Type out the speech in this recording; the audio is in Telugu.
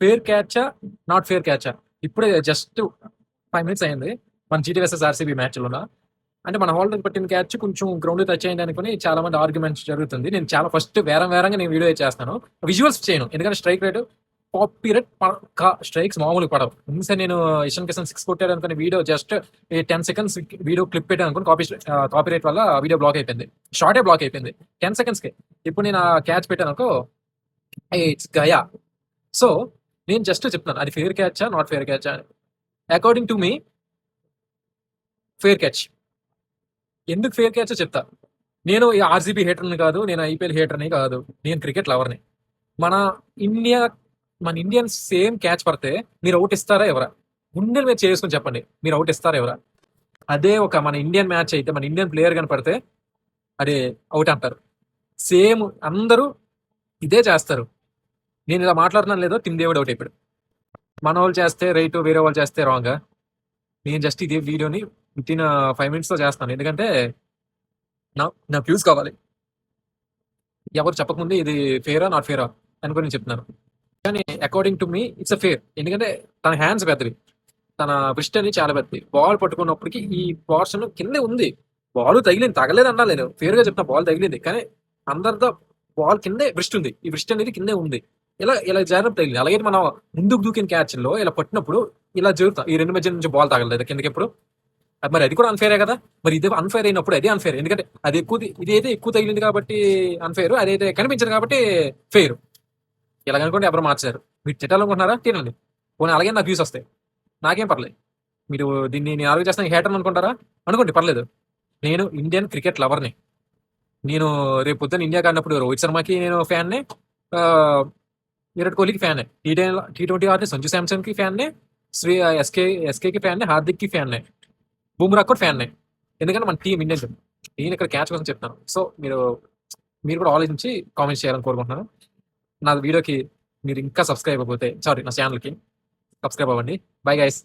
ఫేర్ క్యాచా నాట్ ఫేర్ క్యాచా ఇప్పుడే జస్ట్ 5 minutes అయింది మన జీటీ వర్సెస్ ఆర్సీబీ మ్యాచ్లోన. అంటే మన హోల్డర్ పట్టిన క్యాచ్ కొంచెం గ్రౌండ్ టచ్ అయింది అనుకుని చాలా మంది ఆర్గ్యుమెంట్స్ జరుగుతుంది. నేను చాలా ఫస్ట్ వేరంగా నేను వీడియో చేస్తాను, విజువల్స్ చేయను, ఎందుకంటే strike rate copy rate strikes మామూలుగా పడవు. ఇంకా నేను ఇషన్ కిషన్ 6 కొట్టాడు అనుకుని video just 10 seconds video clip పెట్టాను అనుకుని కాపీ రేట్ వల్ల వీడియో బ్లాక్ అయిపోయింది, షార్టే బ్లాక్ అయిపోయింది 10 seconds కి. ఇప్పుడు నేను ఆ క్యాచ్ పెట్టాను అనుకో, ఇట్స్ గయా. సో నేను జస్ట్ చెప్తున్నాను అది ఫేర్ క్యాచా నాట్ ఫేర్ క్యాచా అని. According to me fair catch. ఎందుకు ఫేర్ క్యాచ్ చెప్తా. నేను ఈ ఆర్సీబీ హేటర్ని కాదు, నేను ఐపీఎల్ హేటర్ని కాదు, నేను క్రికెట్ లవర్ని. మన ఇండియా మన ఇండియన్స్ సేమ్ క్యాచ్ పడితే మీరు అవుట్ ఇస్తారా ఎవరా? గుండెలు మీద చేసుకుని చెప్పండి, మీరు అవుట్ ఇస్తారా ఎవరా? అదే ఒక మన ఇండియన్ మ్యాచ్ అయితే మన ఇండియన్ ప్లేయర్ కనపడితే అదే అవుట్ అంటారు. సేమ్ అందరూ ఇదే చేస్తారు. నేను ఇలా మాట్లాడుతున్నాను లేదో టీమ్ దేవుడు అవుట్ అయిపోయాడు. మన వాళ్ళు చేస్తే రైట్, వేరే వాళ్ళు చేస్తే రాంగ్. నేను జస్ట్ ఇదే వీడియోని వితిన్ 5 minutes చేస్తాను, ఎందుకంటే నా వ్యూస్ కావాలి. ఎవరు చెప్పకముందే ఇది ఫేరా నాట్ ఫేరా అనుకుని నేను చెప్తున్నాను. కానీ according to me it's a fair, ఎందుకంటే తన హ్యాండ్స్ పెద్దవి, తన బ్రిస్ట్ అని చాలా పెద్దది. బాల్ పట్టుకున్నప్పటికీ ఈ పోర్షన్ కిందే ఉంది. బాల్ తగిలింది, తగలేదు అన్నా నేను ఫేర్ గా చెప్తున్నా, బాల్ తగిలింది. కానీ అందరితో బాల్ కిందే బ్రిస్ట్ ఉంది, ఈ బ్రిస్ట్ అనేది కిందే ఉంది. ఇలా జాగ్రత్త తగిలింది. అలాగే మనం ముందుకు దూకిన క్యాచ్ లో ఇలా పట్టినప్పుడు ఇలా జరుగుతాం, ఈ రెండు మధ్య నుంచి బాల్ తగలలేదు కిందకి ఎప్పుడు. మరి అది కూడా అన్ఫేరే కదా. మరి ఇదే అన్ఫేర్ అయినప్పుడు అదే అన్ఫేర్, ఎందుకంటే అది ఇది అయితే ఎక్కువ తగిలింది కాబట్టి అన్ఫేర్, అదైతే కనిపించదు కాబట్టి ఫెయిర్. ఇలాగనుకోండి ఎవరు మార్చారు. మీరు తిట్టాలనుకుంటున్నారా తినండి, పోనీ అలాగే నాకు వ్యూస్ వస్తాయి, నాకేం పర్లేదు. మీరు దీన్ని నేను ఆర్గ్యూ చేస్తాను హేటర్ అనుకుంటారా అనుకోండి, పర్లేదు. నేను ఇండియన్ క్రికెట్ లవర్ని. నేను రేపు పొద్దున్న ఇండియా కాడినప్పుడు రోహిత్ శర్మకి నేను ఫ్యాన్నే, విరాట్ కోహ్లీకి ఫ్యాన్నే, టీ20 ఆడితే సంజు శాంసన్కి ఫ్యాన్నే, ఎస్కేకి ఫ్యాన్నే, హార్దిక్కి ఫ్యాన్నే, బుమ్రా కూడా ఫ్యాన్నే. ఎందుకంటే మన టీం ఇండియన్. నేను ఇక్కడ క్యాచ్ కోసం చెప్తాను. సో మీరు కూడా ఆలోచించి కామెంట్స్ చేయాలని కోరుకుంటున్నాను. నా వీడియోకి మీరు ఇంకా సబ్స్క్రైబ్ అయిపోతే, సారీ, నా ఛానల్కి సబ్స్క్రైబ్ అవ్వండి. Bye guys.